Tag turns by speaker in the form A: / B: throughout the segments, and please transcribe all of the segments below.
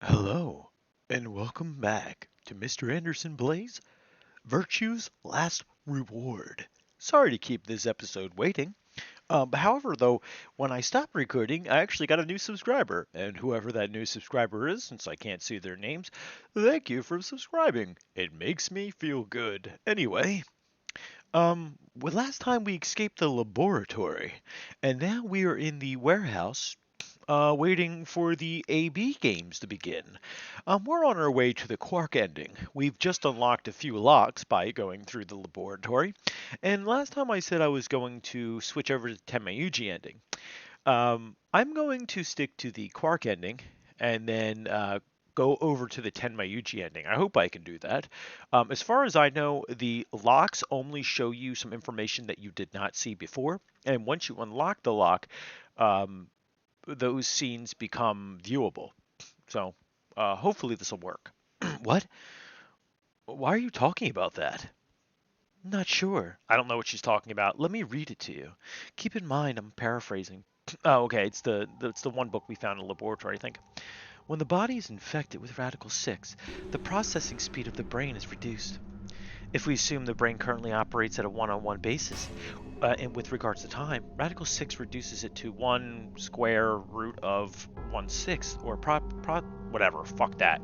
A: Hello, and welcome back to Mr. Anderson Blaze Virtue's Last Reward. Sorry to keep this episode waiting. However, though, when I stopped recording, I actually got a new subscriber, and whoever that new subscriber is, since I can't see their names, thank you for subscribing. It makes me feel good. Anyway, last time we escaped the laboratory, and now we are in the warehouse waiting for the AB games to begin. We're on our way to the Quark ending. We've just unlocked a few locks by going through the laboratory, and last time I said I was going to switch over to the Tenmayuji ending. I'm going to stick to the Quark ending, and then go over to the Tenmayuji ending. I hope I can do that. As far as I know, the locks only show you some information that you did not see before, and once you unlock the lock, um, those scenes become viewable. So hopefully this will work. What? Why are you talking about that? Not sure. I don't know what she's talking about. Let me read it to you. Keep in mind, I'm paraphrasing. Oh, okay. It's the one book we found in the laboratory, I think. When the body is infected with Radical 6, the processing speed of the brain is reduced. If we assume the brain currently operates at a one-on-one basis, and with regards to time, Radical 6 reduces it to 1 square root of 1/6, or whatever, fuck that.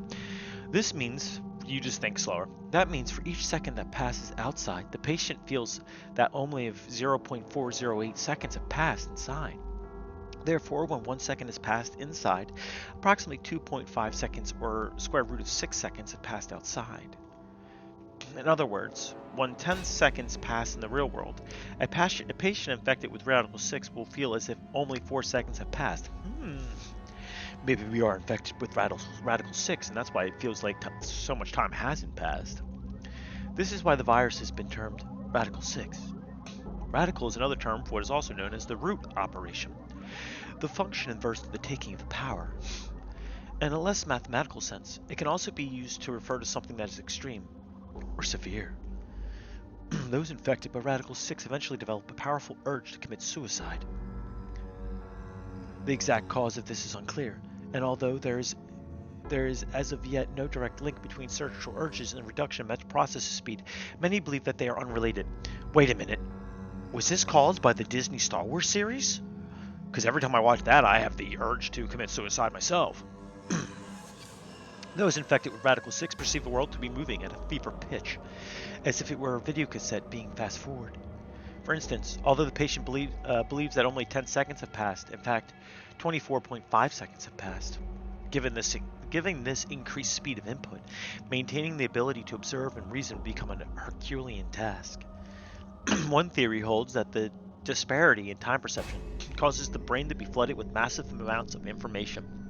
A: This means, you just think slower, that means for each second that passes outside, the patient feels that only 0.408 seconds have passed inside. Therefore, when 1 second has passed inside, approximately 2.5 seconds or square root of 6 seconds have passed outside. In other words, when 10 seconds pass in the real world, a patient infected with Radical 6 will feel as if only 4 seconds have passed. Maybe we are infected with Radical 6, and that's why it feels like so much time hasn't passed. This is why the virus has been termed Radical 6. Radical is another term for what is also known as the root operation, the function inverse to the taking of the power. In a less mathematical sense, it can also be used to refer to something that is extreme or severe. Those infected by Radical 6 eventually develop a powerful urge to commit suicide. The exact cause of this is unclear, and although there is as of yet no direct link between sexual urges and reduction of mental processing speed, many believe that they are unrelated. Wait a minute, was this caused by the Disney Star Wars series? Because every time I watch that, I have the urge to commit suicide myself. Those infected with Radical 6 perceive the world to be moving at a fever pitch, as if it were a video cassette being fast forward. For instance, although the patient believes that only 10 seconds have passed, in fact, 24.5 seconds have passed. Given this increased speed of input, maintaining the ability to observe and reason will become a Herculean task. One theory holds that the disparity in time perception causes the brain to be flooded with massive amounts of information.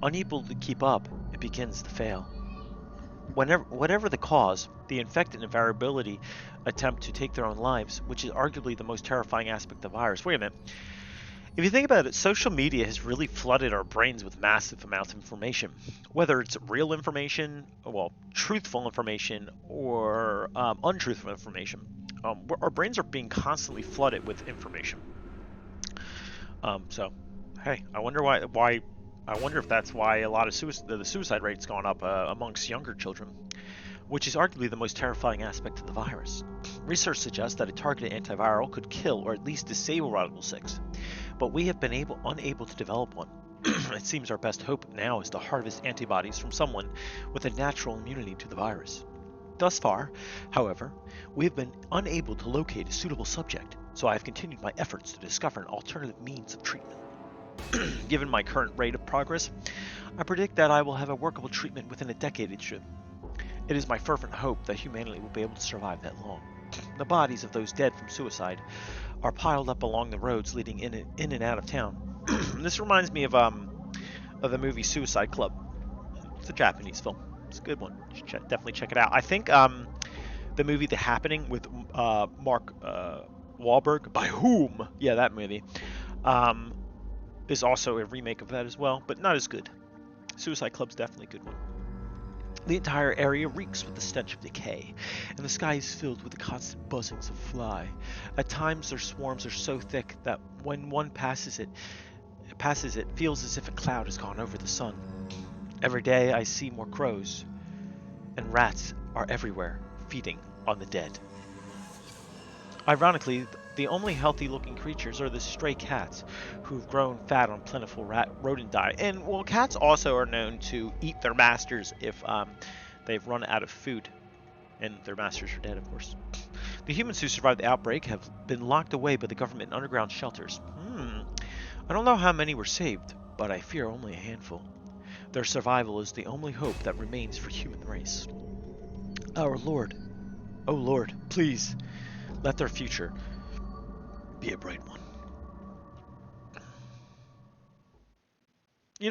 A: Unable to keep up, it begins to fail. Whatever the cause, the infected invariably attempt to take their own lives, which is arguably the most terrifying aspect of the virus. Wait a minute. If you think about it, social media has really flooded our brains with massive amounts of information. Whether it's real information, well, truthful information, or untruthful information. Our brains are being constantly flooded with information. So, hey, I wonder why. I wonder if that's why a lot of the suicide rate's gone up amongst younger children, which is arguably the most terrifying aspect of the virus. Research suggests that a targeted antiviral could kill or at least disable Radical 6, but we have been unable to develop one. It seems our best hope now is to harvest antibodies from someone with a natural immunity to the virus. Thus far, however, we have been unable to locate a suitable subject, so I have continued my efforts to discover an alternative means of treatment. Given my current rate of progress, I predict that I will have a workable treatment within a decade or two. It is my fervent hope that humanity will be able to survive that long. The bodies of those dead from suicide are piled up along the roads leading in and out of town. This reminds me of the movie Suicide Club. It's a Japanese film. It's a good one. You should definitely check it out. I think the movie The Happening with Mark Wahlberg, by whom? Yeah, that movie. Is also a remake of that as well, but not as good. Suicide Club's definitely a good one. The entire area reeks with the stench of decay, and the sky is filled with the constant buzzings of fly. At times their swarms are so thick that when one passes it feels as if a cloud has gone over the sun. Every day I see more crows, and rats are everywhere, feeding on the dead. Ironically, the only healthy-looking creatures are the stray cats, who've grown fat on plentiful rodent diet. And, well, cats also are known to eat their masters if they've run out of food, and their masters are dead, of course. The humans who survived the outbreak have been locked away by the government in underground shelters. I don't know how many were saved, but I fear only a handful. Their survival is the only hope that remains for human race. Our Lord, oh Lord, please, let their future be a bright one.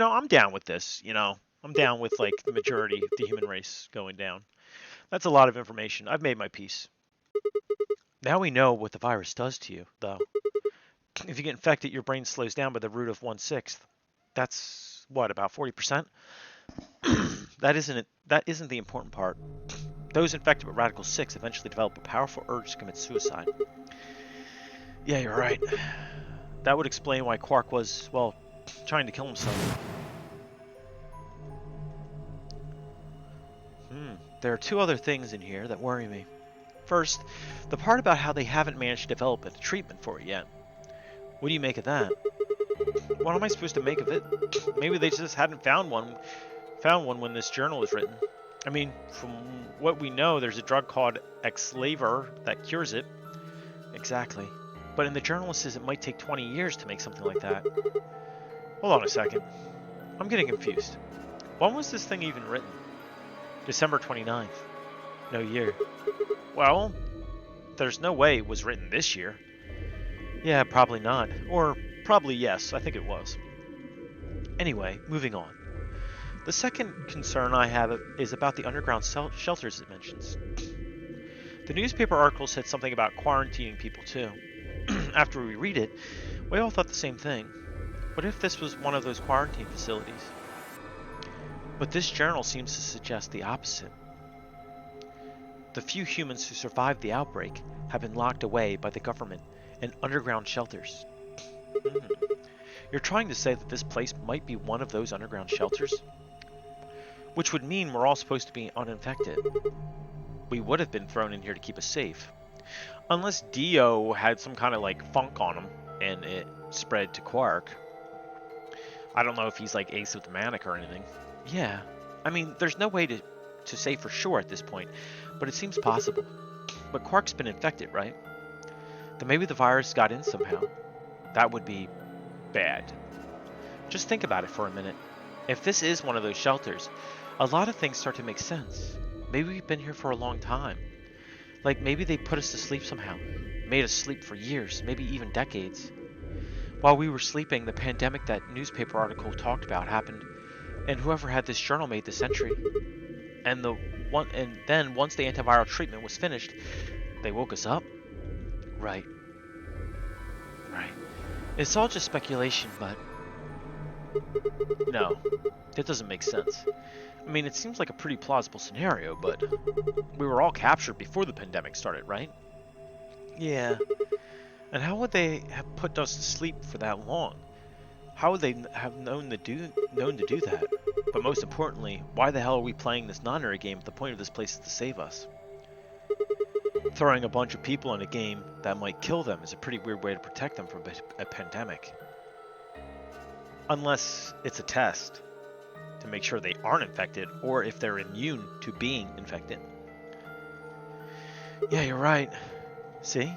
A: I'm down with this, I'm down with, like, the majority of the human race going down. That's a lot of information. I've made my peace. Now we know what the virus does to you, though. If you get infected, your brain slows down by the root of 1/6. That's, what, about 40%? That isn't the important part. Those infected with Radical 6 eventually develop a powerful urge to commit suicide. Yeah, you're right. That would explain why Quark was, well, trying to kill himself. There are two other things in here that worry me. First, the part about how they haven't managed to develop a treatment for it yet. What do you make of that? What am I supposed to make of it? Maybe they just hadn't found one when this journal was written. I mean, from what we know, there's a drug called Xlaver that cures it. Exactly. But in the journal it says it might take 20 years to make something like that. Hold on a second. I'm getting confused. When was this thing even written? December 29th. No year. Well, there's no way it was written this year. Yeah, probably not. Or probably yes, I think it was. Anyway, moving on. The second concern I have is about the underground shelters it mentions. The newspaper article said something about quarantining people too. After we read it, we all thought the same thing. What if this was one of those quarantine facilities? But this journal seems to suggest the opposite. The few humans who survived the outbreak have been locked away by the government in underground shelters. You're trying to say that this place might be one of those underground shelters? Which would mean we're all supposed to be uninfected. We would have been thrown in here to keep us safe. Unless Dio had some kind of, like, funk on him and it spread to Quark. I don't know if he's, like, asymptomatic or anything. Yeah, I mean, there's no way to say for sure at this point, but it seems possible. But Quark's been infected, right? Then maybe the virus got in somehow. That would be bad. Just think about it for a minute. If this is one of those shelters, a lot of things start to make sense. Maybe we've been here for a long time. Like, maybe they put us to sleep somehow. Made us sleep for years, maybe even decades. While we were sleeping, the pandemic that newspaper article talked about happened, and whoever had this journal made this entry. And then once the antiviral treatment was finished, they woke us up? Right. It's all just speculation, but no, that doesn't make sense. I mean, it seems like a pretty plausible scenario, but we were all captured before the pandemic started, right? Yeah. And how would they have put us to sleep for that long? How would they have known to do that? But most importantly, why the hell are we playing this Nonary game if the point of this place is to save us? Throwing a bunch of people in a game that might kill them is a pretty weird way to protect them from a pandemic. Unless it's a test to make sure they aren't infected, or if they're immune to being infected. Yeah, you're right. See?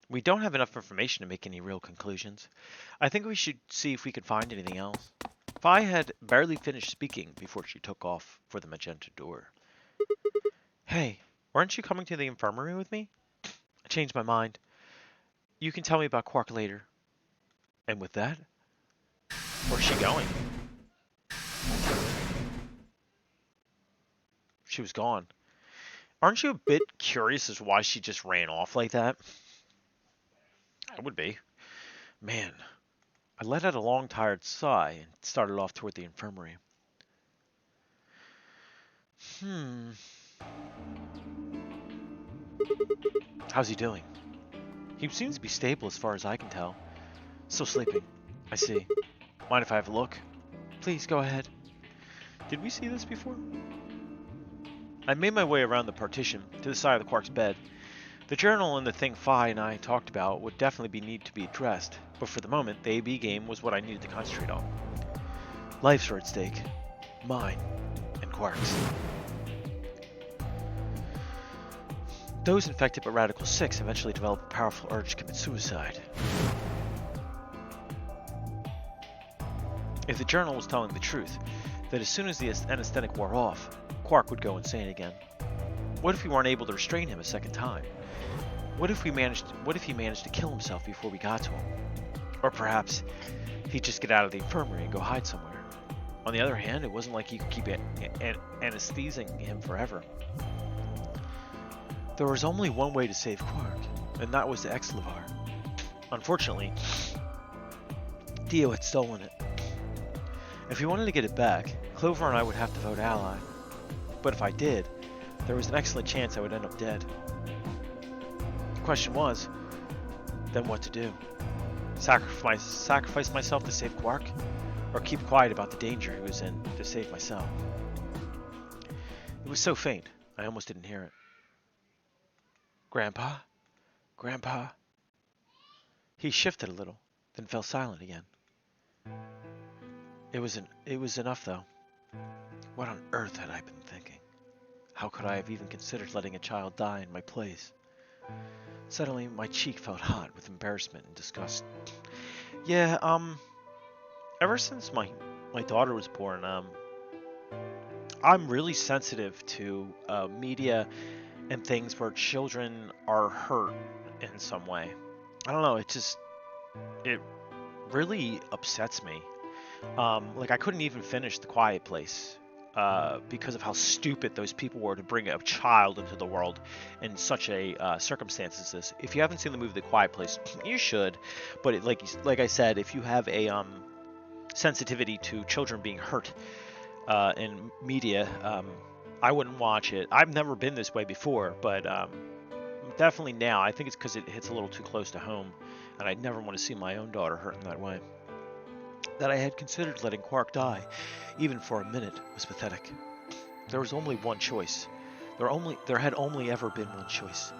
A: We don't have enough information to make any real conclusions. I think we should see if we could find anything else. Fi had barely finished speaking before she took off for the magenta door. Hey, weren't you coming to the infirmary with me? I changed my mind. You can tell me about Quark later. And with that, where's she going? She was gone. Aren't you a bit curious as to why she just ran off like that? I would be. Man, I let out a long, tired sigh and started off toward the infirmary. How's he doing? He seems to be stable as far as I can tell. Still sleeping. I see. Mind if I have a look? Please, go ahead. Did we see this before? I made my way around the partition to the side of the Quark's bed. The journal and the thing Phi and I talked about would definitely need to be addressed, but for the moment, the AB game was what I needed to concentrate on. Lives were at stake. Mine. And Quark's. Those infected by Radical 6 eventually develop a powerful urge to commit suicide. If the journal was telling the truth, that as soon as the anesthetic wore off, Quark would go insane again. What if we weren't able to restrain him a second time? What if he managed to kill himself before we got to him? Or perhaps he'd just get out of the infirmary and go hide somewhere. On the other hand, it wasn't like he could keep anesthesizing him forever. There was only one way to save Quark, and that was the Exclavar. Unfortunately, Dio had stolen it. If we wanted to get it back, Clover and I would have to vote ally. But if I did, there was an excellent chance I would end up dead. The question was, then what to do? Sacrifice myself to save Quark? Or keep quiet about the danger he was in to save myself? It was so faint, I almost didn't hear it. Grandpa? Grandpa? He shifted a little, then fell silent again. It was enough, though. What on earth had I been thinking? How could I have even considered letting a child die in my place? Suddenly, my cheek felt hot with embarrassment and disgust. Yeah, ever since my daughter was born, I'm really sensitive to media and things where children are hurt in some way. I don't know, it really upsets me. Like, I couldn't even finish The Quiet Place because of how stupid those people were to bring a child into the world in such a circumstance as this. If you haven't seen the movie The Quiet Place, you should. But like I said, if you have a sensitivity to children being hurt in media, I wouldn't watch it. I've never been this way before, but definitely now. I think it's because it hits a little too close to home, and I'd never want to see my own daughter hurt in that way. That I had considered letting Quark die, even for a minute, was pathetic. There was only one choice. There had only ever been one choice.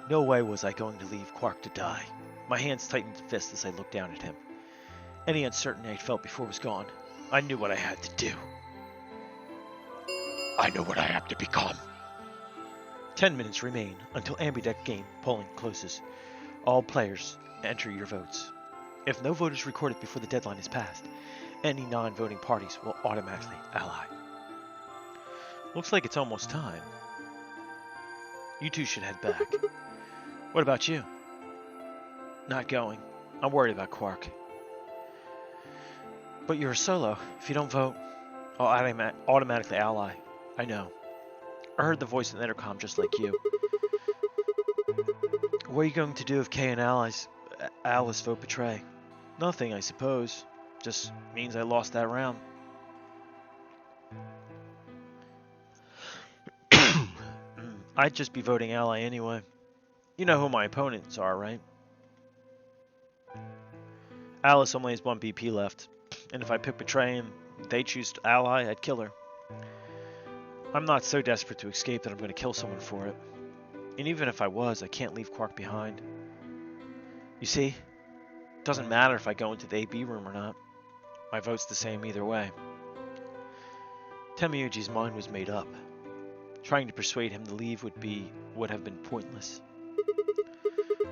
A: No way was I going to leave Quark to die. My hands tightened to fist as I looked down at him. Any uncertainty I'd felt before was gone. I knew what I had to do. I know what I have to become. 10 minutes remain until ambidex game polling closes. All players enter your votes. If no vote is recorded before the deadline is passed, any non-voting parties will automatically ally. Looks like it's almost time. You two should head back. What about you? Not going. I'm worried about Quark. But you're a solo. If you don't vote, I'll automatically ally. I know. I heard the voice in the intercom just like you. What are you going to do if Kay and Alice vote betray? Nothing, I suppose. Just means I lost that round. I'd just be voting ally anyway. You know who my opponents are, right? Alice only has one BP left, and if I pick betray and they choose ally, I'd kill her. I'm not so desperate to escape that I'm going to kill someone for it. And even if I was, I can't leave Quark behind. You see, it doesn't matter if I go into the AB room or not. My vote's the same either way. Temiyuji's mind was made up. Trying to persuade him to leave would have been pointless.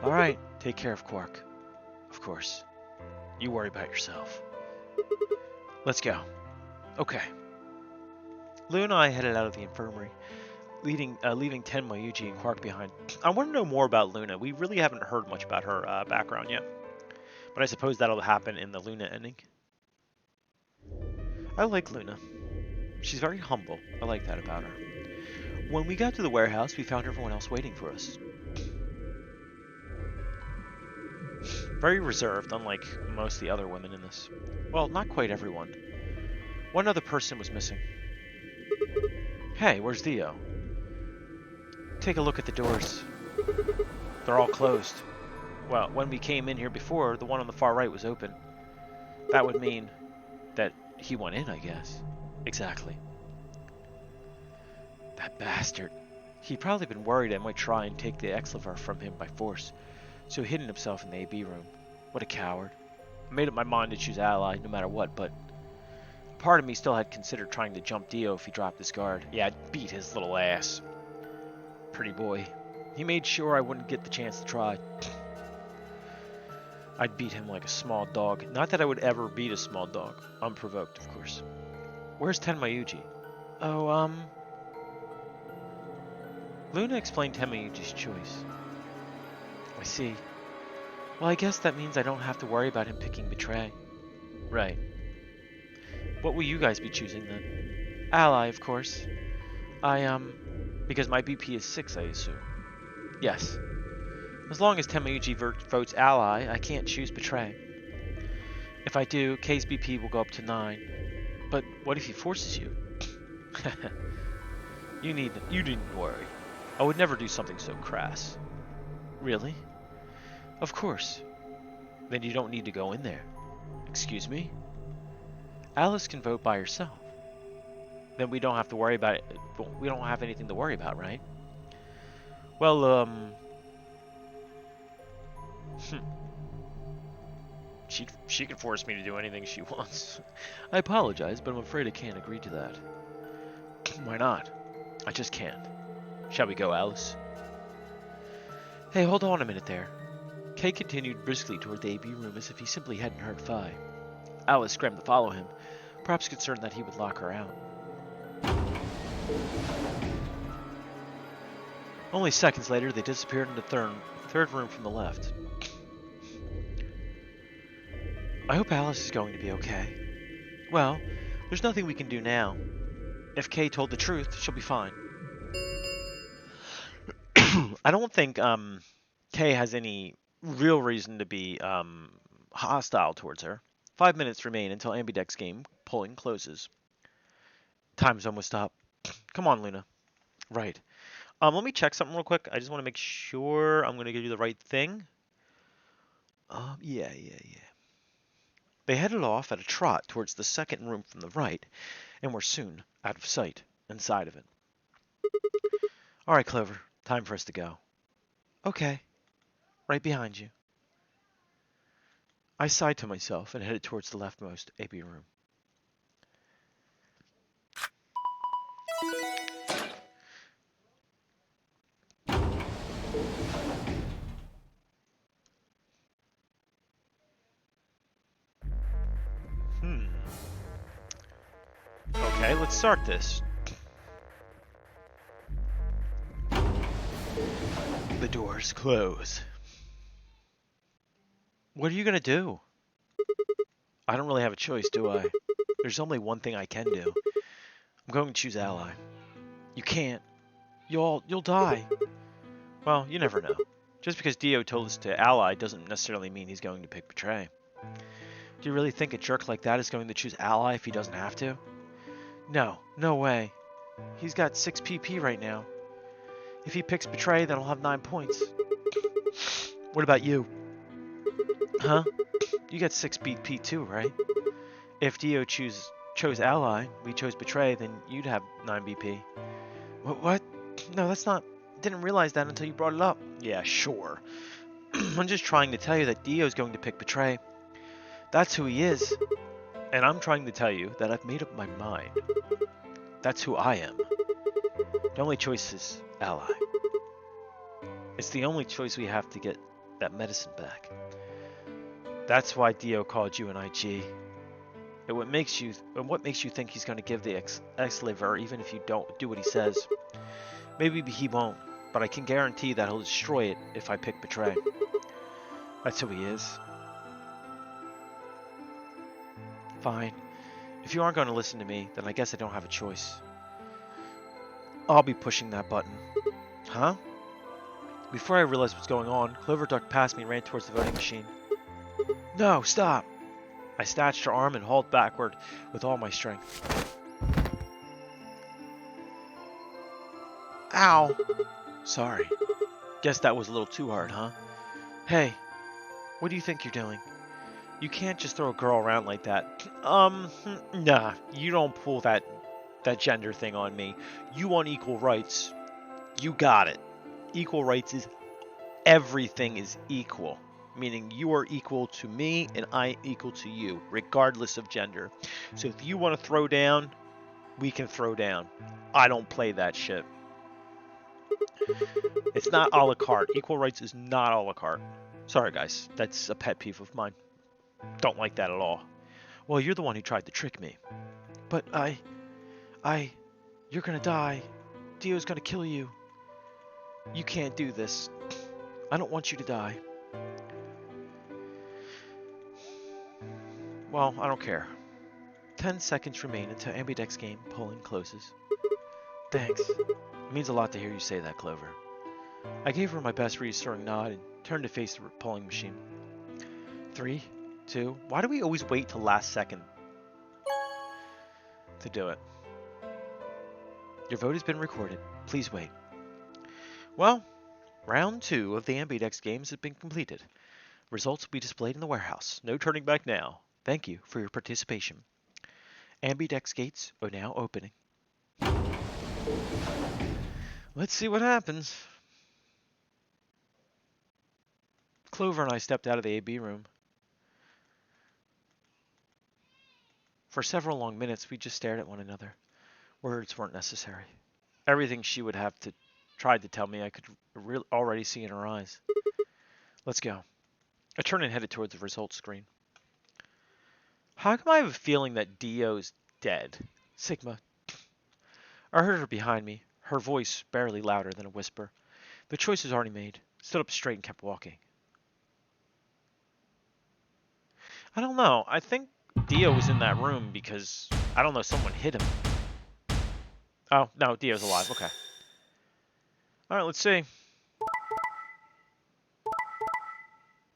A: Alright, take care of Quark. Of course. You worry about yourself. Let's go. Okay. Lou and I headed out of the infirmary, leaving Tenmayuji and Quark behind. I want to know more about Luna. We really haven't heard much about her background yet. But I suppose that'll happen in the Luna ending. I like Luna. She's very humble. I like that about her. When we got to the warehouse, we found everyone else waiting for us. Very reserved, unlike most of the other women in this. Well, not quite everyone. One other person was missing. Hey, where's Theo? Take a look at the doors. They're all closed. Well, when we came in here before, the one on the far right was open. That would mean that he went in, I guess. Exactly. That bastard. He'd probably been worried I might try and take the Exlivar from him by force, so he hid himself in the AB room. What a coward. I made up my mind to choose Ally, no matter what, but part of me still had considered trying to jump Dio if he dropped his guard. Yeah, I'd beat his little ass. Pretty boy. He made sure I wouldn't get the chance to try. I'd beat him like a small dog. Not that I would ever beat a small dog. Unprovoked, of course. Where's Tenmayuji? Oh, Luna explained Tenmayuji's choice. I see. Well, I guess that means I don't have to worry about him picking Betray. Right. What will you guys be choosing then? Ally, of course. Because my BP is 6, I assume. Yes. As long as Tenmayuji votes Ally, I can't choose Betray. If I do, K's BP will go up to 9. But what if he forces you? You needn't worry. I would never do something so crass. Really? Of course. Then you don't need to go in there. Excuse me? Alice can vote by herself. Then we don't have to worry about it. We don't have anything to worry about, right? Well, She can force me to do anything she wants. I apologize, but I'm afraid I can't agree to that. Why not? I just can't. Shall we go, Alice? Hey, hold on a minute there. Kay continued briskly toward the AB room as if he simply hadn't heard Phi. Alice scrambled to follow him, perhaps concerned that he would lock her out. Only seconds later, they disappeared in the third room from the left. I hope Alice is going to be okay. Well, there's nothing we can do now. If Kay told the truth, she'll be fine. I don't think Kay has any real reason to be hostile towards her. 5 minutes remain until Ambidex game polling closes. Time's almost up. Come on, Luna. Right. Let me check something real quick. I just want to make sure I'm going to do the right thing. Yeah. They headed off at a trot towards the second room from the right, and were soon out of sight inside of it. All right, Clover. Time for us to go. Okay. Right behind you. I sighed to myself and headed towards the leftmost AB room. Okay, let's start this. The doors close. What are you gonna do? I don't really have a choice, do I? There's only one thing I can do. I'm going to choose Ally. You can't. You'll die. Well, you never know. Just because Dio told us to Ally doesn't necessarily mean he's going to pick Betray. Do you really think a jerk like that is going to choose Ally if he doesn't have to? No way. He's got 6 PP right now. If he picks Betray, then I'll have 9 points. What about you? Huh? You got 6 BP too, right? If Dio chose Ally, we chose Betray, then you'd have 9 BP. What? No, that's not... Didn't realize that until you brought it up. Yeah, sure. I'm just trying to tell you that Dio's going to pick Betray. That's who he is. And I'm trying to tell you that I've made up my mind. That's who I am. The only choice is Ally. It's the only choice we have to get that medicine back. That's why Dio called you an IG. And what makes you think he's going to give the Excalibur even if you don't do what he says? Maybe he won't, but I can guarantee that he'll destroy it if I pick Betray. That's who he is. Fine. If you aren't going to listen to me, then I guess I don't have a choice. I'll be pushing that button. Huh? Before I realized what's going on, Clover ducked past me and ran towards the voting machine. No, stop! I snatched her arm and hauled backward with all my strength. Ow! Sorry. Guess that was a little too hard, huh? Hey, What do you think you're doing? You can't just throw a girl around like that. Nah, you don't pull that gender thing on me. You want equal rights. You got it. Equal rights is everything is equal. Meaning you are equal to me and I equal to you, regardless of gender. So if you want to throw down, we can throw down. I don't play that shit. It's not a la carte. Equal rights is not a la carte. Sorry, guys. That's a pet peeve of mine. Don't like that at all. Well, you're the one who tried to trick me. But you're gonna die. Dio's gonna kill you. You can't do this. I don't want you to die. Well, I don't care. 10 seconds remain until Ambidex game polling closes. Thanks. It means a lot to hear you say that, Clover. I gave her my best reassuring nod and turned to face the polling machine. 3, 2... Why do we always wait till last second to do it? Your vote has been recorded. Please wait. Well, round 2 of the Ambidex games has been completed. Results will be displayed in the warehouse. No turning back now. Thank you for your participation. Ambidex gates are now opening. Let's see what happens. Clover and I stepped out of the AB room. For several long minutes, we just stared at one another. Words weren't necessary. Everything she would have tried to tell me, I could already see in her eyes. Let's go. I turned and headed towards the results screen. How come I have a feeling that Dio's dead? Sigma. I heard her behind me, her voice barely louder than a whisper. The choice was already made. Stood up straight and kept walking. I don't know. I think Dio was in that room because, I don't know, someone hit him. Oh, no, Dio's alive. Okay. Alright, let's see.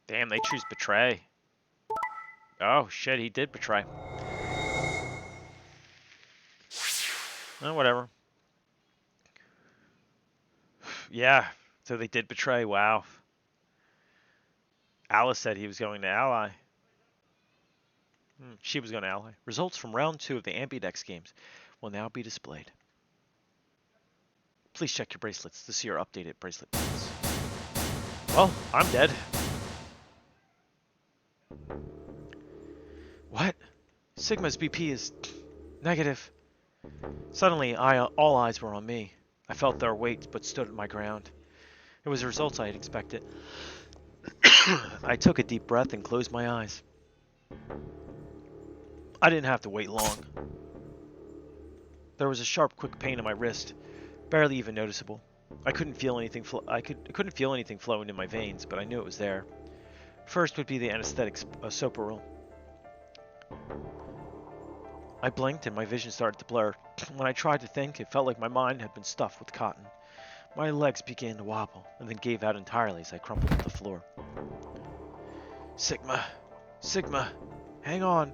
A: Damn, they choose betray. Oh, shit, he did betray. Oh, whatever. Yeah, so they did betray. Wow. Alice said he was going to ally. She was going to ally. Results from round 2 of the Ambidex games will now be displayed. Please check your bracelets to see your updated bracelet points. Well, I'm dead. What? Sigma's BP is negative. Suddenly, all eyes were on me. I felt their weight, but stood my ground. It was the results I had expected. I took a deep breath and closed my eyes. I didn't have to wait long. There was a sharp, quick pain in my wrist, barely even noticeable. I couldn't feel anything. I couldn't feel anything flowing in my veins, but I knew it was there. First would be the anesthetic Soparil. I blinked and my vision started to blur. When I tried to think, it felt like my mind had been stuffed with cotton. My legs began to wobble, and then gave out entirely as I crumpled to the floor. Sigma! Sigma! Hang on!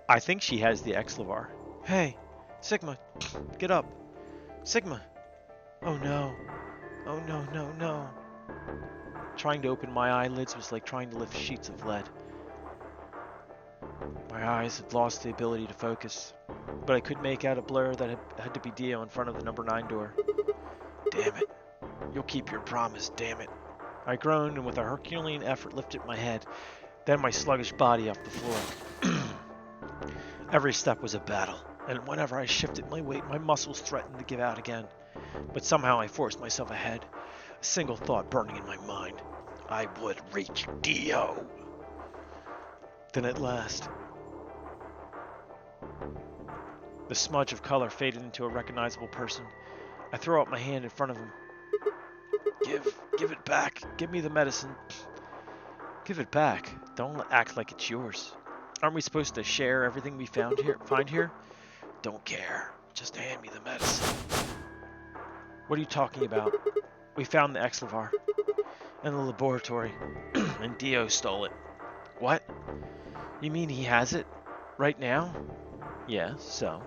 A: I think she has the Exlavar. Hey! Sigma! Get up! Sigma! Oh no! Oh no, no, no! Trying to open my eyelids was like trying to lift sheets of lead. My eyes had lost the ability to focus, but I could make out a blur that had to be Dio in front of the number 9 door. Damn it. You'll keep your promise, damn it. I groaned and with a Herculean effort lifted my head, then my sluggish body off the floor. Every step was a battle, and whenever I shifted my weight, my muscles threatened to give out again. But somehow I forced myself ahead, a single thought burning in my mind. I would reach Dio. Then at last, the smudge of color faded into a recognizable person. I throw up my hand in front of him. Give it back. Give me the medicine. Give it back. Don't act like it's yours. Aren't we supposed to share everything we find here? Don't care. Just hand me the medicine. What are you talking about? We found the Exlavar in the laboratory, and Dio stole it. What? You mean he has it? Right now? Yeah, so?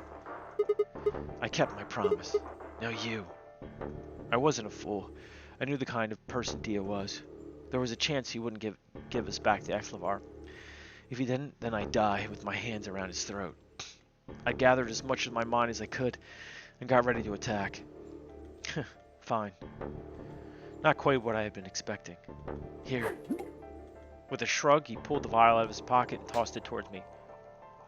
A: I kept my promise. Now you. I wasn't a fool. I knew the kind of person Dio was.
B: There was a chance he wouldn't give us back to Exlavar. If he didn't, then I'd die with my hands around his throat. I gathered as much of my mind as I could and got ready to attack. Fine. Not quite what I had been expecting. Here. With a shrug, he pulled the vial out of his pocket and tossed it towards me.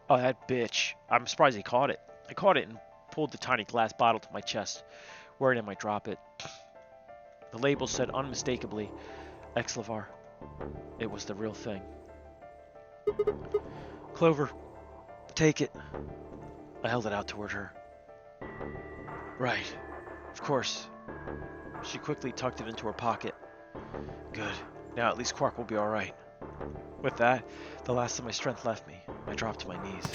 B: Oh, that bitch. I'm surprised he caught it. I caught it and pulled the tiny glass bottle to my chest, worried I might drop it. The label said unmistakably, Exlavar. It was the real thing. Clover, take it. I held it out toward her. Right. Of course. She quickly tucked it into her pocket. Good. Now at least Quark will be alright. With that, the last of my strength left me. I dropped to my knees.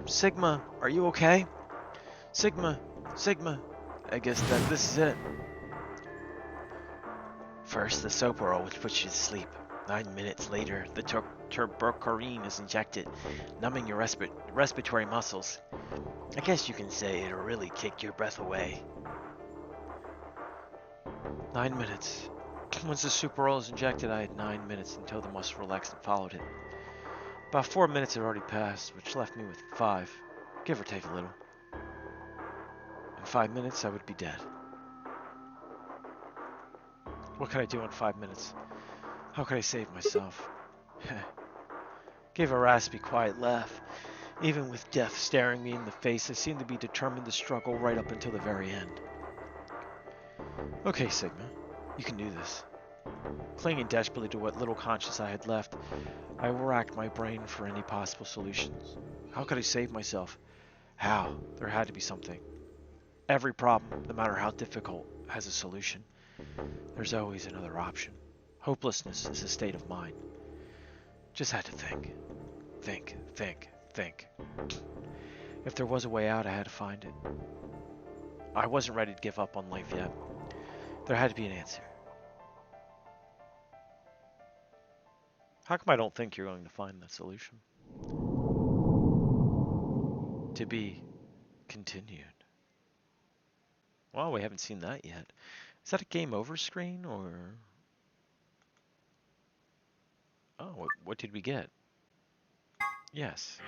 B: Sigma, are you okay? Sigma. I guess that this is it. First, the Soporol, which puts you to sleep. 9 minutes later, the turbocarine is injected, numbing your respiratory muscles. I guess you can say it'll really kick your breath away. 9 minutes. Once the Soporol is injected, I had 9 minutes until the muscle relaxed and followed it. About 4 minutes had already passed, which left me with 5, give or take a little. In 5 minutes, I would be dead. What could I do in 5 minutes? How could I save myself? Gave a raspy, quiet laugh. Even with death staring me in the face, I seemed to be determined to struggle right up until the very end. Okay, Sigma, you can do this. Clinging desperately to what little conscience I had left, I racked my brain for any possible solutions. How could I save myself? How? There had to be something. Every problem, no matter how difficult, has a solution. There's always another option. Hopelessness is a state of mind. Just had to think. Think. If there was a way out, I had to find it. I wasn't ready to give up on life yet. There had to be an answer. How come I don't think you're going to find that solution? To be continued. Well, we haven't seen that yet. Is that a game over screen or... Oh, what did we get? Yes.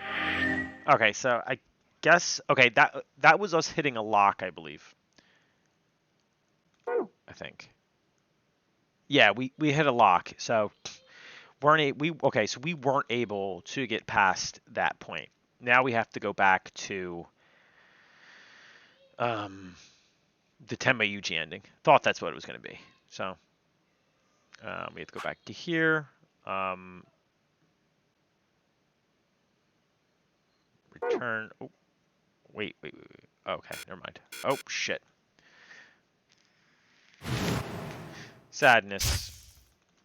B: Okay, so I guess... Okay, that was us hitting a lock, I believe. I think. Yeah, we hit a lock, so... so we weren't able to get past that point. Now we have to go back to... the Tenma Yuji ending. Thought that's what it was going to be. So, we have to go back to here. Return. Oh, wait. Okay, never mind. Oh, shit. Sadness.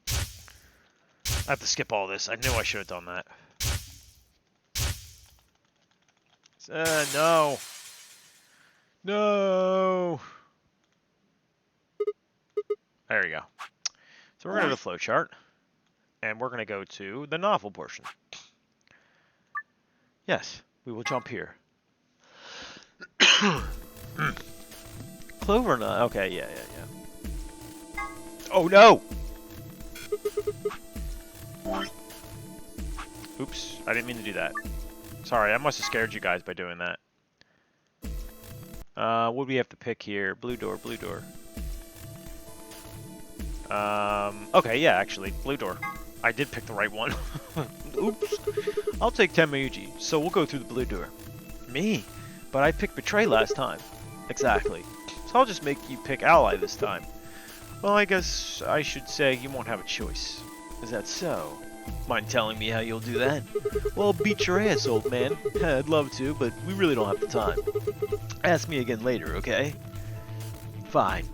B: I have to skip all this. I knew I should have done that. No. No. There you go. So we're going to the flowchart, and we're going to go to the novel portion. Yes, we will jump here. Clover nut. Okay, yeah. Oh no! Oops, I didn't mean to do that. Sorry, I must have scared you guys by doing that. What do we have to pick here? Blue door. Okay, yeah, actually, blue door. I did pick the right one. Oops. I'll take Tenmayuji, so we'll go through the blue door. Me? But I picked Betray last time. Exactly. So I'll just make you pick Ally this time. Well, I guess I should say you won't have a choice. Is that so? Mind telling me how you'll do that? Well, beat your ass, old man. I'd love to, but we really don't have the time. Ask me again later, okay? Fine.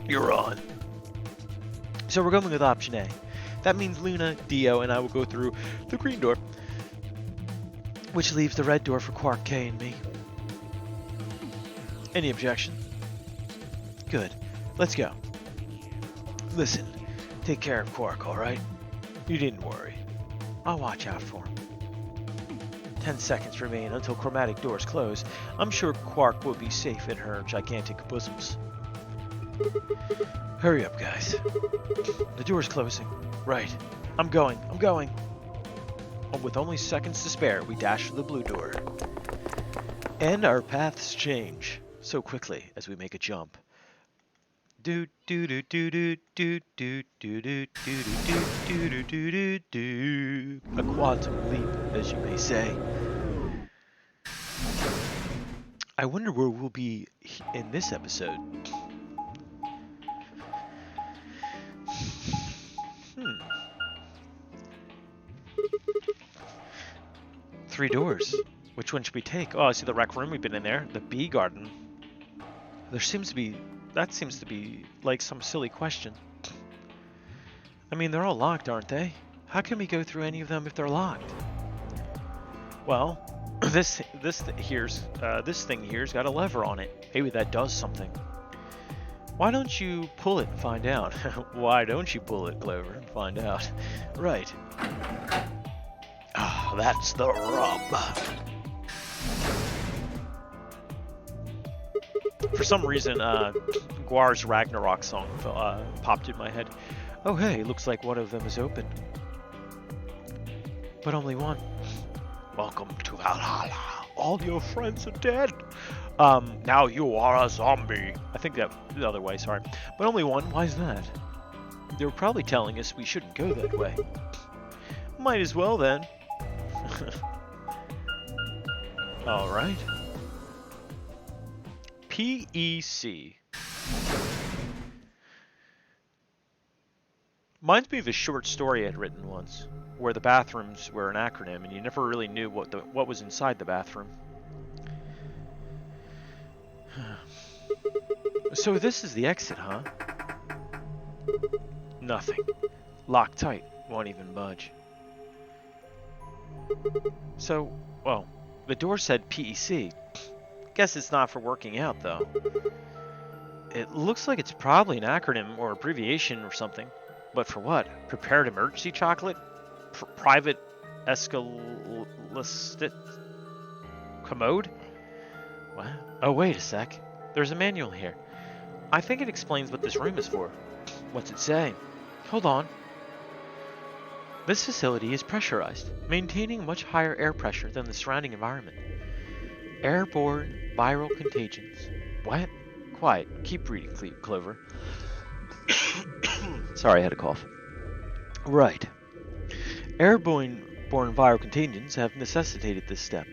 B: You're on. So we're going with option A. That means Luna, Dio, and I will go through the green door, which leaves the red door for Quark, K, and me. Any objection? Good. Let's go. Listen, take care of Quark, alright? You didn't worry. I'll watch out for him. 10 seconds remain until chromatic doors close. I'm sure Quark will be safe in her gigantic bosoms.
A: Hurry up, guys. The door's closing. Right. I'm going. With only seconds to spare, we dash for the blue door. And our paths change so quickly as we make a jump. Do do do do do do do do do do do do do do do. A quantum leap, as you may say. I wonder where we'll be in this episode. Three doors. Which one should we take? Oh, I see the rec room. We've been in there. The bee garden. That seems to be like some silly question. I mean, they're all locked, aren't they? How can we go through any of them if they're locked? Well, this thing here's got a lever on it. Maybe that does something. Why don't you pull it and find out? Why don't you pull it, Clover, and find out? Right. Ah, that's the rub. For some reason, Guar's Ragnarok song popped in my head. Oh hey, looks like one of them is open. But only one. Welcome to Valhalla. All your friends are dead. Now you are a zombie. I think that the other way, sorry. But only one, why is that? They were probably telling us we shouldn't go that way. Might as well then. Alright. PEC. Reminds me of a short story I'd written once, where the bathrooms were an acronym and you never really knew what was inside the bathroom. So this is the exit, huh? Nothing. Locked tight. Won't even budge. So, well, the door said PEC. Guess it's not for working out, though. It looks like it's probably an acronym or abbreviation or something. But for what? Prepared emergency chocolate? Private escalist commode? What? Oh, wait a sec. There's a manual here. I think it explains what this room is for. What's it say? Hold on. This facility is pressurized, maintaining much higher air pressure than the surrounding environment. Airborne viral contagions. What? Quiet. Keep reading, Clover. Sorry, I had a cough. Right. Airborne viral contagions have necessitated this step,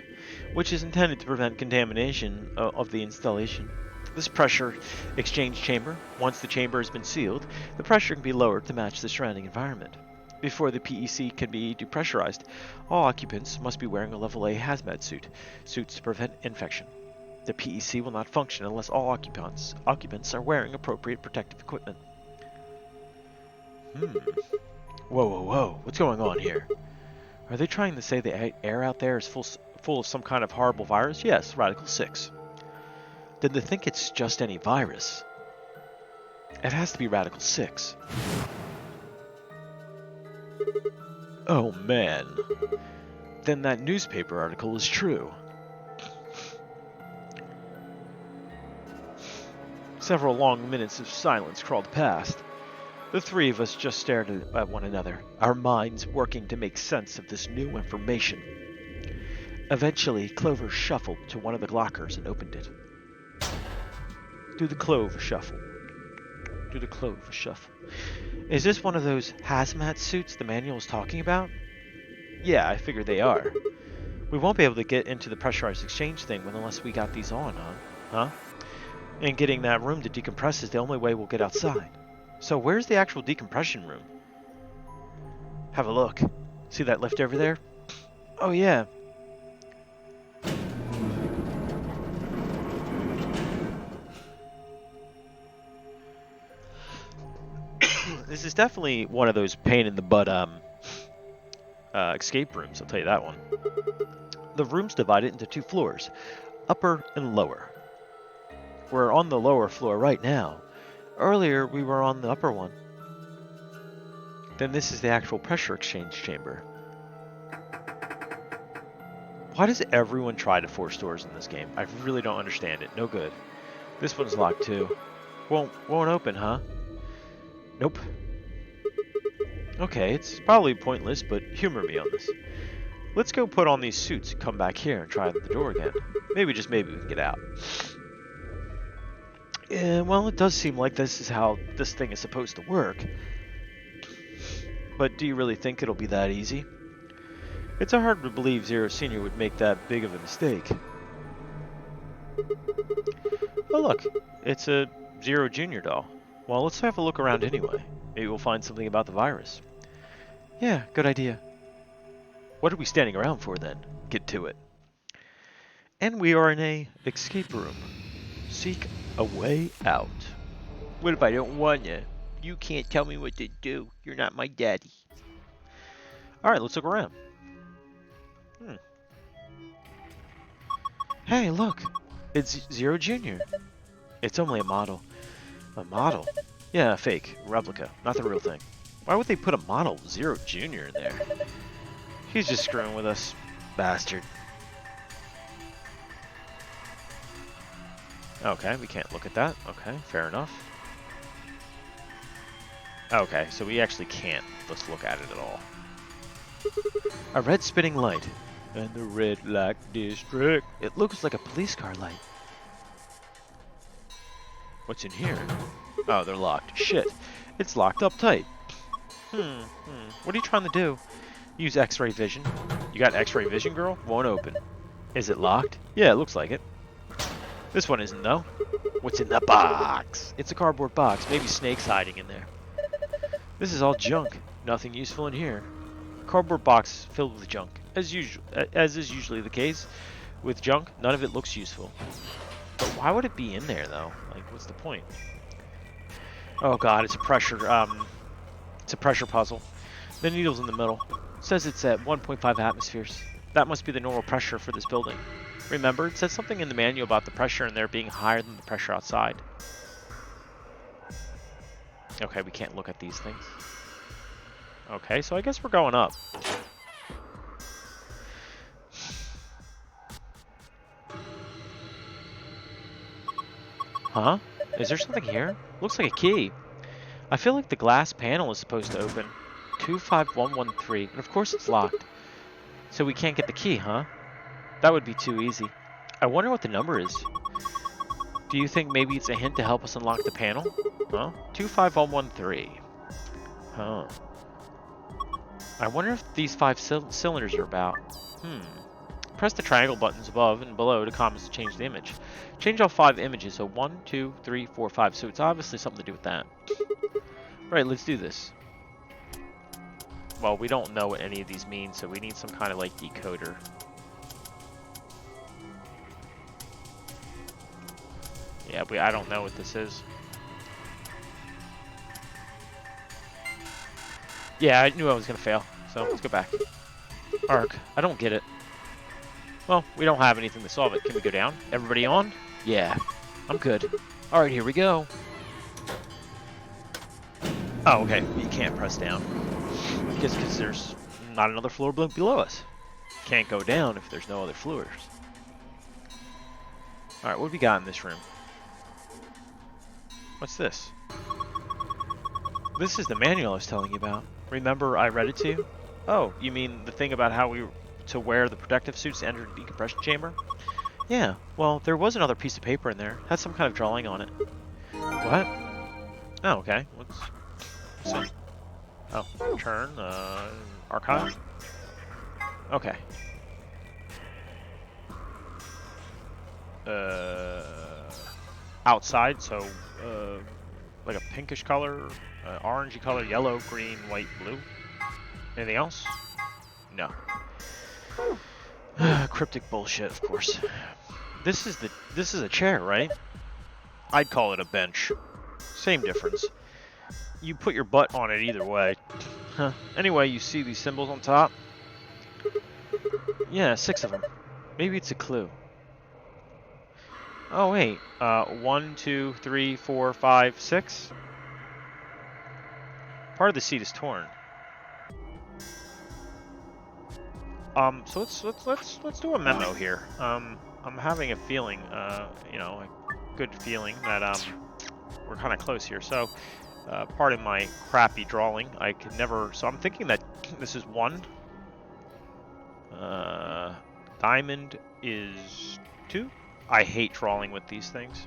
A: which is intended to prevent contamination of the installation. This pressure exchange chamber, once the chamber has been sealed, the pressure can be lowered to match the surrounding environment. Before the PEC can be depressurized, all occupants must be wearing a level A hazmat suits to prevent infection. The PEC will not function unless all occupants are wearing appropriate protective equipment. Whoa, what's going on here? Are they trying to say the air out there is full of some kind of horrible virus? Yes, Radical 6. Then they think it's just any virus. It has to be Radical 6. Oh man. Then that newspaper article is true. Several long minutes of silence crawled past. The three of us just stared at one another, our minds working to make sense of this new information. Eventually, Clover shuffled to one of the lockers and opened it. Do the Clover shuffle. Do the Clover shuffle. Is this one of those hazmat suits the manual is talking about? Yeah, I figured they are. We won't be able to get into the pressurized exchange thing unless we got these on, huh? And getting that room to decompress is the only way we'll get outside. So where's the actual decompression room? Have a look. See that lift over there? Oh yeah. This is definitely one of those pain in the butt escape rooms, I'll tell you that one. The room's divided into two floors, upper and lower. We're on the lower floor right now. Earlier, we were on the upper one. Then this is the actual pressure exchange chamber. Why does everyone try to force doors in this game? I really don't understand it. No good. This one's locked too.
B: Won't open, huh? Nope. Okay, it's probably pointless, but humor me on this. Let's go put on these suits and come back here and try the door again. Maybe, just maybe, we can get out. Yeah, well, it does seem like this is how this thing is supposed to work. But do you really think it'll be that easy? It's hard to believe Zero Senior would make that big of a mistake. Oh look, it's a Zero Junior doll. Well, let's have a look around anyway. Maybe we'll find something about the virus. Yeah, good idea. What are we standing around for then? Get to it. And we are in a escape room. Seek a way out. What if I don't want you? You can't tell me what to do. You're not my daddy. Alright, let's look around. Hey, look. It's Zero Junior. It's only a model. A model? Yeah, fake. Replica. Not the real thing. Why would they put a model of Zero Junior in there? He's just screwing with us. Bastard. Okay, we can't look at that. Okay, fair enough. Okay, so we actually can't just look at it at all. A red spinning light. And the red light district. It looks like a police car light. What's in here? Oh, they're locked. Shit. It's locked up tight. What are you trying to do? Use X-ray vision. You got X-ray vision, girl? Won't open. Is it locked? Yeah, it looks like it. This one isn't, though. What's in the box? It's a cardboard box. Maybe snakes hiding in there. This is all junk. Nothing useful in here. Cardboard box filled with junk. As is usually the case with junk, none of it looks useful. But why would it be in there, though? Like, what's the point? Oh god, it's a pressure puzzle. The needle's in the middle. It says it's at 1.5 atmospheres. That must be the normal pressure for this building. Remember, it said something in the manual about the pressure in there being higher than the pressure outside. Okay, we can't look at these things. Okay, so I guess we're going up. Huh? Is there something here? Looks like a key. I feel like the glass panel is supposed to open. 25113, and of course it's locked. So we can't get the key, huh? That would be too easy. I wonder what the number is. Do you think maybe it's a hint to help us unlock the panel? Huh? 25113. Huh. I wonder if these 5 cylinders are about. Press the triangle buttons above and below to comments to change the image. Change all 5 images, so 1, 2, 3, 4, 5. So it's obviously something to do with that. Right, let's do this. Well, we don't know what any of these mean, so we need some kind of like decoder. Yeah, I don't know what this is. Yeah, I knew I was gonna fail, so let's go back. Arc, I don't get it. Well, we don't have anything to solve it. Can we go down? Everybody on? Yeah, I'm good. Alright, here we go. Oh, okay, you can't press down. Because there's not another floor below us. Can't go down if there's no other floors. Alright, what do we got in this room? What's this? This is the manual I was telling you about. Remember I read it to you? Oh, you mean the thing about how we were to wear the protective suits to enter the decompression chamber? Yeah, well, there was another piece of paper in there. Had some kind of drawing on it. What? Oh, okay. Let's see. Oh, return, archive? Okay. Outside, so, like a pinkish color, orangey color, yellow, green, white, blue. Anything else? No. Cryptic bullshit, of course. This is a chair, right? I'd call it a bench. Same difference. You put your butt on it either way. Huh. Anyway, you see these symbols on top? Yeah, 6 of them. Maybe it's a clue. Oh wait, 1, 2, 3, 4, 5, 6. Part of the seat is torn. So let's do a memo here. I'm having a feeling, you know, a good feeling that we're kind of close here. So, pardon my crappy drawing. I can never. So I'm thinking that this is 1. Diamond is 2. I hate drawing with these things.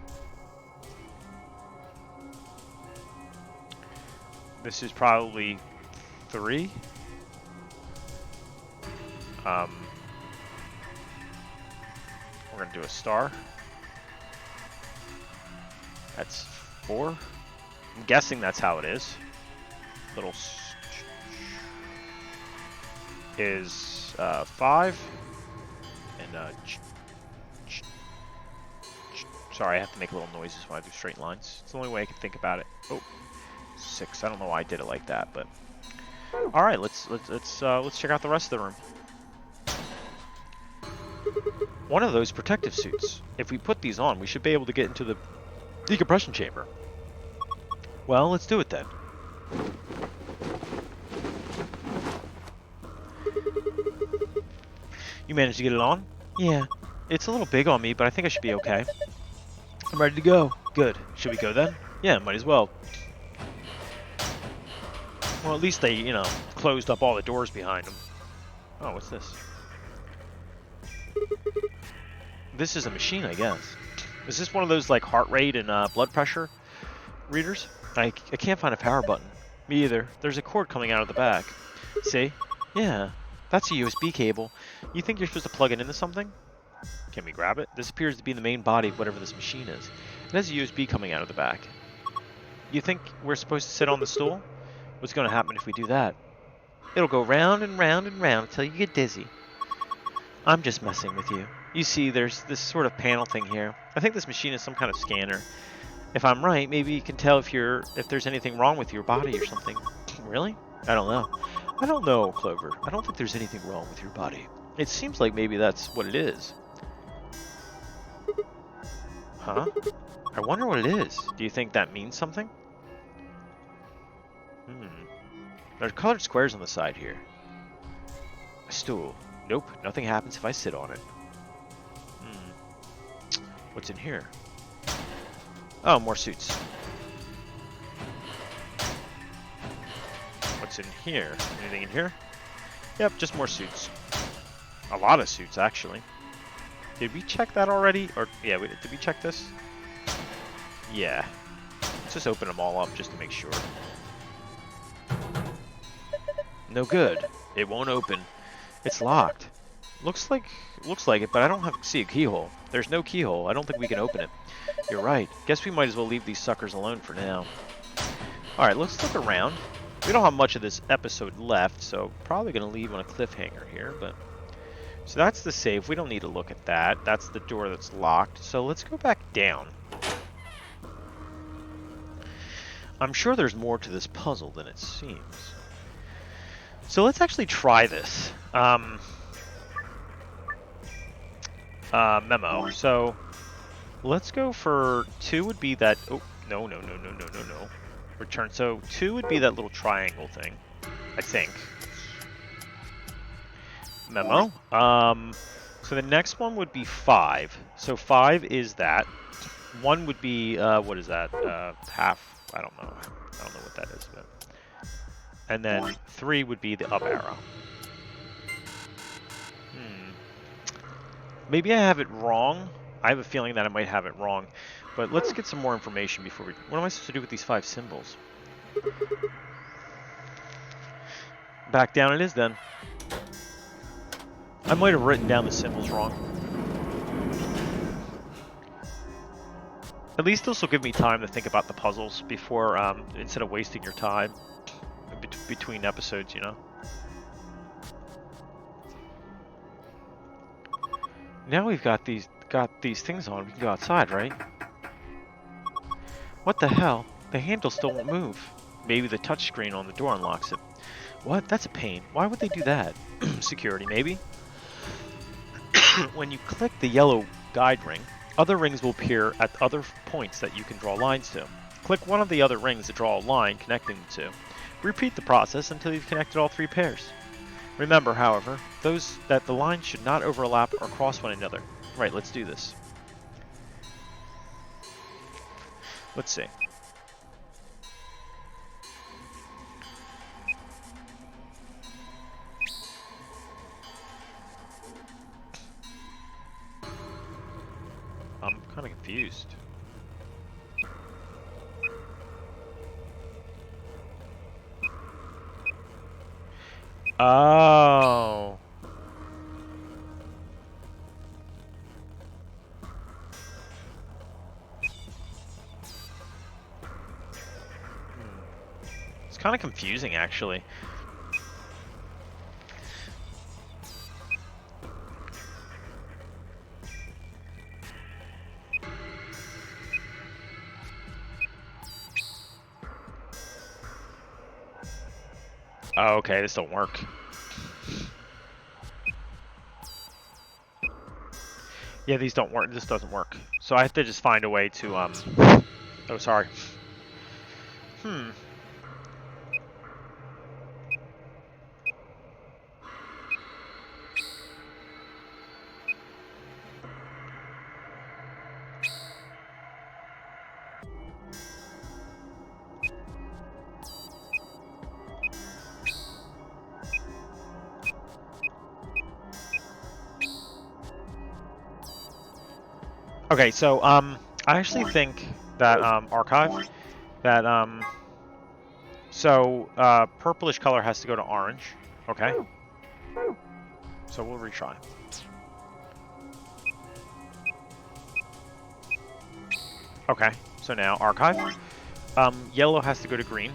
B: This is probably 3. We're gonna do a star. That's 4. I'm guessing that's how it is. Little is 5. And sorry, I have to make little noises when I do straight lines. It's the only way I can think about it. Oh, 6. I don't know why I did it like that, but all right. Let's check out the rest of the room. One of those protective suits. If we put these on, we should be able to get into the decompression chamber. Well, let's do it then. You managed to get it on? Yeah. It's a little big on me, but I think I should be okay. I'm ready to go. Good. Should we go then? Yeah, might as well. Well, at least they, you know, closed up all the doors behind them. Oh, what's this? This is a machine, I guess. Is this one of those, like, heart rate and blood pressure readers? I can't find a power button. Me either. There's a cord coming out of the back. See? Yeah. That's a USB cable. You think you're supposed to plug it into something? Can we grab it? This appears to be the main body of whatever this machine is. It has a USB coming out of the back. You think we're supposed to sit on the stool? What's going to happen if we do that? It'll go round and round and round until you get dizzy. I'm just messing with you. You see, there's this sort of panel thing here. I think this machine is some kind of scanner. If I'm right, maybe you can tell if there's anything wrong with your body or something. Really? I don't know. I don't know, Clover. I don't think there's anything wrong with your body. It seems like maybe that's what it is. Huh? I wonder what it is. Do you think that means something? There's colored squares on the side here. A stool. Nope, nothing happens if I sit on it. What's in here? Oh, more suits. What's in here? Anything in here? Yep, just more suits. A lot of suits, actually. Did we check that already? Or, yeah, did we check this? Yeah. Let's just open them all up just to make sure. No good. It won't open. It's locked. Looks like it, but I don't see a keyhole. There's no keyhole. I don't think we can open it. You're right. Guess we might as well leave these suckers alone for now. Alright, let's look around. We don't have much of this episode left, so probably going to leave on a cliffhanger here, but... So that's the safe. We don't need to look at that. That's the door that's locked. So let's go back down. I'm sure there's more to this puzzle than it seems. So let's actually try this. Memo. So let's go for 2 would be that... Oh, no. Return. So 2 would be that little triangle thing, I think. Memo. So the next one would be 5. So 5 is that. 1 would be, what is that? Half. I don't know what that is. But... And then 3 would be the up arrow. Maybe I have it wrong. I have a feeling that I might have it wrong. But let's get some more information before we... What am I supposed to do with these 5 symbols? Back down it is then. I might have written down the symbols wrong. At least this will give me time to think about the puzzles before, instead of wasting your time between episodes, you know? Now we've got these things on, we can go outside, right? What the hell? The handle still won't move. Maybe the touchscreen on the door unlocks it. What? That's a pain. Why would they do that? Security, maybe? When you click the yellow guide ring, other rings will appear at other points that you can draw lines to. Click one of the other rings to draw a line connecting the two. Repeat the process until you've connected all 3 pairs. Remember, however, that the lines should not overlap or cross one another. Right, let's do this. Let's see. Kind of confused. Oh. It's kind of confusing, actually. Oh, okay, this don't work. Yeah, these don't work. This doesn't work. So I have to just find a way to, Oh, sorry. Hmm. Okay, so, I actually think that, archive, that, so, purplish color has to go to orange. Okay. So we'll retry. Okay, so now archive. Yellow has to go to green.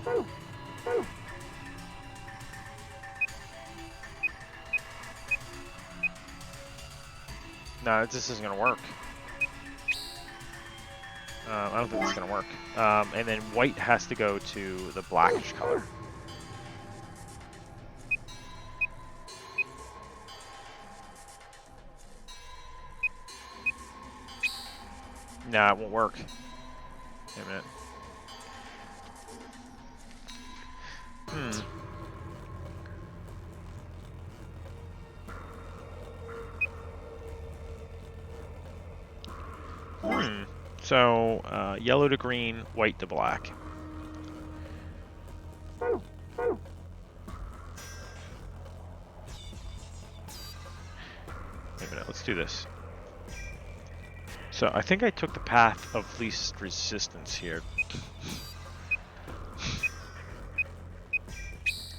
B: No, this isn't gonna work. I don't think it's gonna work. And then white has to go to the blackish color. Nah, it won't work. Wait a minute. So, yellow to green, white to black. Wait a minute, let's do this. So I think I took the path of least resistance here.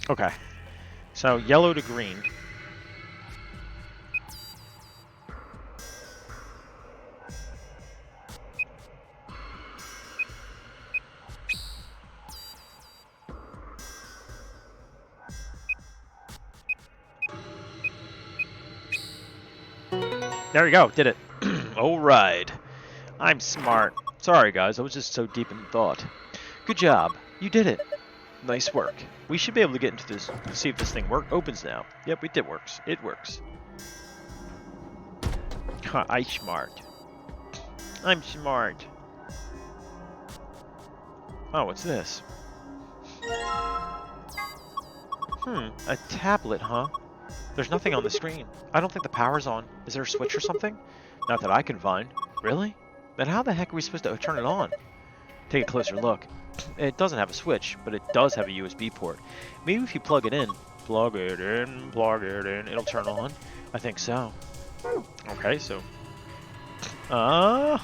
B: Okay. So yellow to green. There we go, did it. Alright. I'm smart. Sorry guys, I was just so deep in thought. Good job. You did it. Nice work. We should be able to get into this, see if this thing opens now. Yep, it works. It works. I'm smart. I'm smart. Oh, what's this? A tablet, huh? There's nothing on the screen. I don't think the power's on. Is there a switch or something? Not that I can find. Really? Then how the heck are we supposed to turn it on? Take a closer look. It doesn't have a switch, but it does have a USB port. Maybe if you plug it in, it'll turn on. I think so. Okay, so... Oh,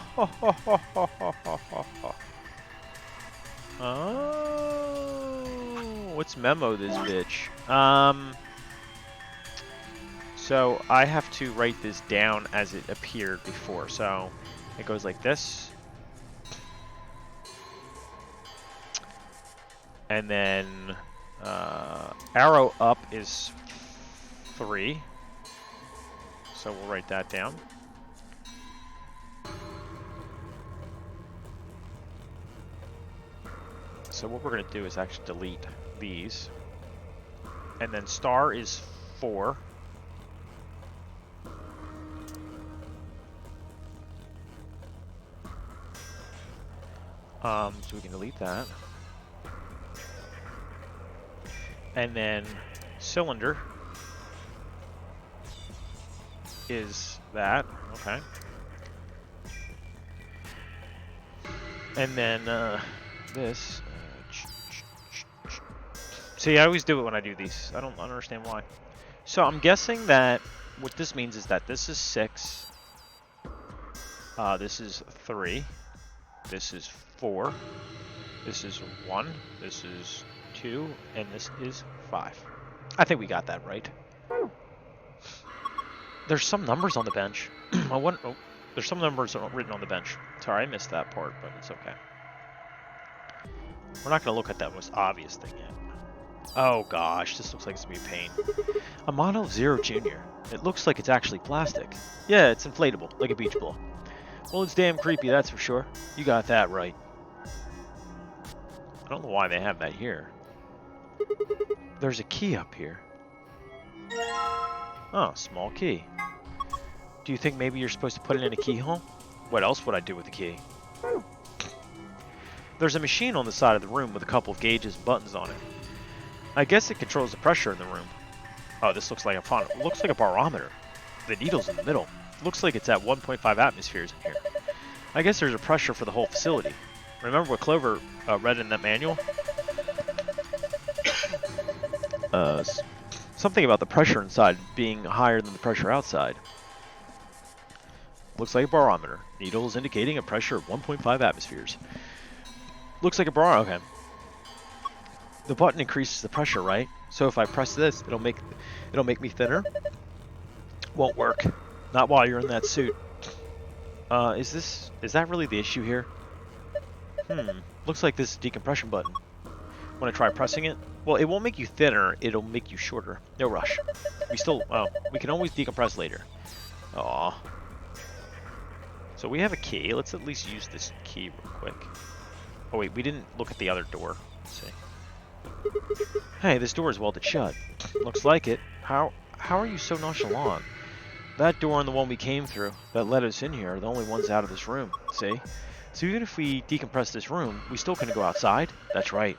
B: let's memo this bitch. So I have to write this down as it appeared before. So it goes like this. And then arrow up is 3. So we'll write that down. So what we're going to do is actually delete these. And then star is 4. So we can delete that. And then cylinder is that. Okay. And then this. See, I always do it when I do these. I don't understand why. So I'm guessing that what this means is that this is 6. This is 3. This is 4. This is 1. This is 2. And this is 5. I think we got that right. There's some numbers on the bench. There's some numbers written on the bench. Sorry, I missed that part, but it's okay. We're not going to look at that most obvious thing yet. Oh gosh, this looks like it's going to be a pain. A model of Zero Junior. It looks like it's actually plastic. Yeah, it's inflatable, like a beach ball. Well, it's damn creepy, that's for sure. You got that right. I don't know why they have that here. There's a key up here. Oh, small key. Do you think maybe you're supposed to put it in a keyhole? What else would I do with the key? There's a machine on the side of the room with a couple of gauges and buttons on it. I guess it controls the pressure in the room. Oh, this looks like a barometer. The needle's in the middle. Looks like it's at 1.5 atmospheres in here. I guess there's a pressure for the whole facility. Remember what Clover read in that manual? Something about the pressure inside being higher than the pressure outside. Looks like a barometer. Needle is indicating a pressure of 1.5 atmospheres. Looks like a barometer. Okay. The button increases the pressure, right? So if I press this, it'll make me thinner. Won't work. Not while you're in that suit. Is that really the issue here? Looks like this is decompression button. When I try pressing it, well, it won't make you thinner, it'll make you shorter. No rush. We can always decompress later. Aw. So we have a key. Let's at least use this key real quick. Oh wait, we didn't look at the other door. Let's see. Hey, this door is welded shut. Looks like it. How are you so nonchalant? That door and the one we came through that led us in here are the only ones out of this room. See? So even if we decompress this room, we still couldn't go outside? That's right.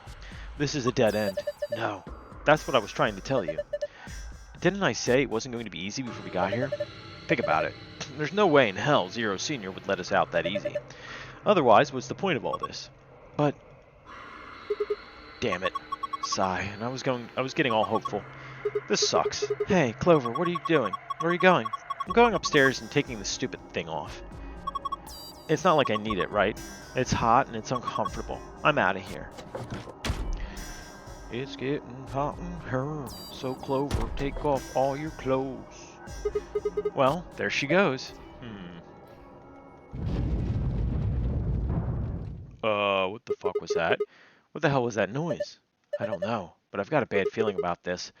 B: This is a dead end. No. That's what I was trying to tell you. Didn't I say it wasn't going to be easy before we got here? Think about it. There's no way in hell Zero Senior would let us out that easy. Otherwise, what's the point of all this? But... damn it. Sigh. And I was getting all hopeful. This sucks. Hey, Clover, what are you doing? Where are you going? I'm going upstairs and taking this stupid thing off. It's not like I need it, right? It's hot and it's uncomfortable. I'm out of here. It's getting hot in here, so Clover, take off all your clothes. Well, there she goes. What the fuck was that? What the hell was that noise? I don't know, but I've got a bad feeling about this.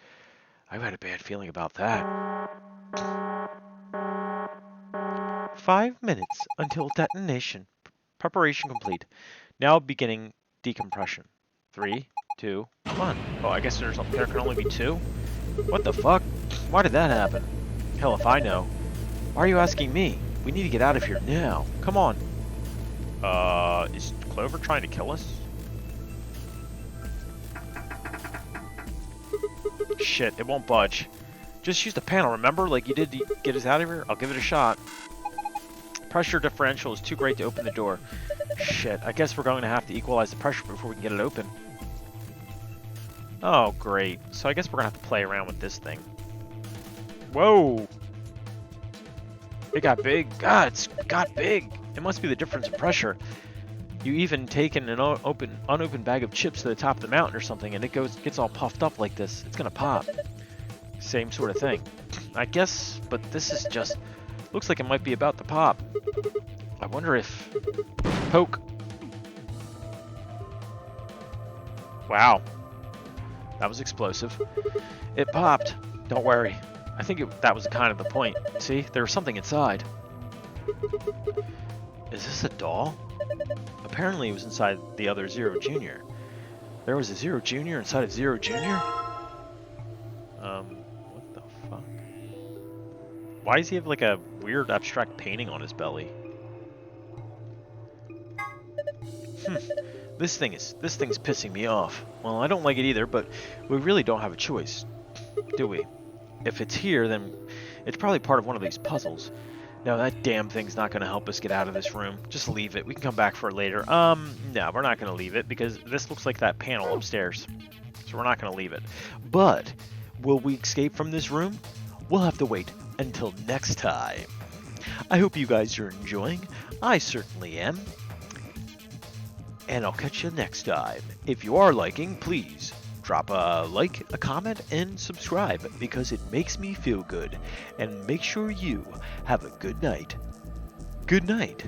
B: I've had a bad feeling about that. 5 minutes until detonation. Preparation complete. Now beginning decompression. 3, 2, 1. Oh, I guess there can only be 2? What the fuck? Why did that happen? Hell if I know. Why are you asking me? We need to get out of here now. Come on. Is Clover trying to kill us? Shit, it won't budge. Just use the panel, remember? Like you did to get us out of here? I'll give it a shot. Pressure differential is too great to open the door. Shit, I guess we're going to have to equalize the pressure before we can get it open. Oh, great. So I guess we're going to have to play around with this thing. Whoa! It got big. God, it's got big. It must be the difference in pressure. You even taken an unopened bag of chips to the top of the mountain or something, and it gets all puffed up like this. It's gonna pop. Same sort of thing. I guess, but this is just... looks like it might be about to pop. I wonder if... Poke. Wow. That was explosive. It popped. Don't worry. I think that was kind of the point. See? There was something inside. Is this a doll? Apparently it was inside the other Zero Junior. There was a Zero Junior inside of Zero Junior? What the fuck? Why does he have like a weird abstract painting on his belly? This thing's pissing me off. Well, I don't like it either, but we really don't have a choice, do we? If it's here, then it's probably part of one of these puzzles. No, that damn thing's not going to help us get out of this room. Just leave it. We can come back for it later. No, we're not going to leave it because this looks like that panel upstairs. So we're not going to leave it. But will we escape from this room? We'll have to wait until next time.
A: I hope you guys are enjoying. I certainly am. And I'll catch you next time. If you are liking, please drop a like, a comment, and subscribe because it makes me feel good. And make sure you have a good night. Good night.